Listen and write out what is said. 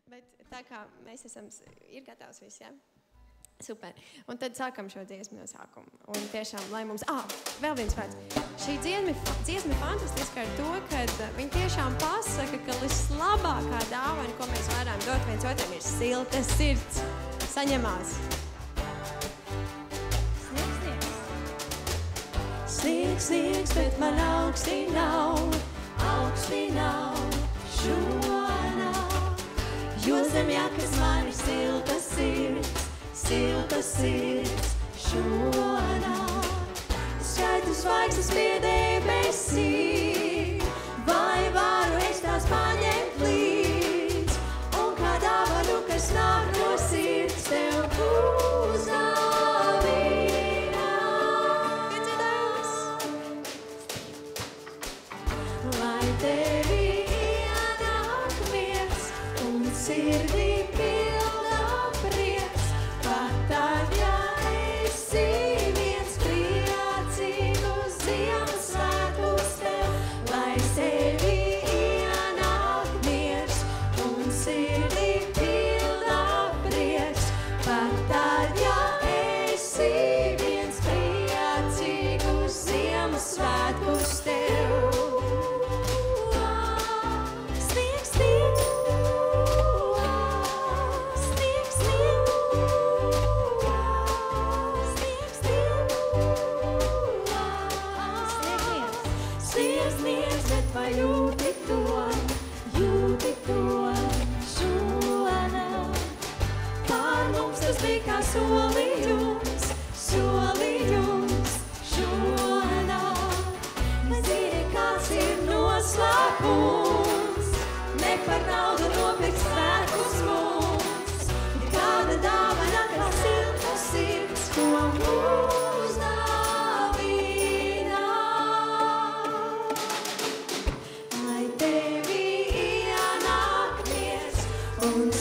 Bet tā kā mēs esam, ir gatavs viss, jā? Super. Un tad sākam šo dziesmu no sākuma. Un tiešām, lai mums... vēl viens vārds. Šī dziesma fantastiska ar to, ka viņi tiešām pasaka, ka vislabākā dāvana, ko mēs varam dot viens otram, ir silta sirds. Saņemās. Sniegs, sniegs, bet man augstī nav šonā. Jo zem jakas man ir silta sirds šonā. Skaitu zvaigznes pie debesīm, vai varu es tās paņemt līdz, un kā dāvanu, kas nāk no sirds, tev uzdāvināt. Lai tevi ienāk miers un sirdī pildā prieks, pat tad, ja esi viens priecīgus Ziemassvētkus tev. Lai sevi ienāk miers un sirdī pildā prieks, pat tad, ja esi viens priecīgus Ziemassvētkus tev. Vai jūti to šonā? Pār mums tas bija kā solījums šonā. Zini, kāds ir noslēpums, ne par naudu nopirkt svētkus mums. Ir kāda dāvana, kā silta sirds, ko uzdāvināt. Un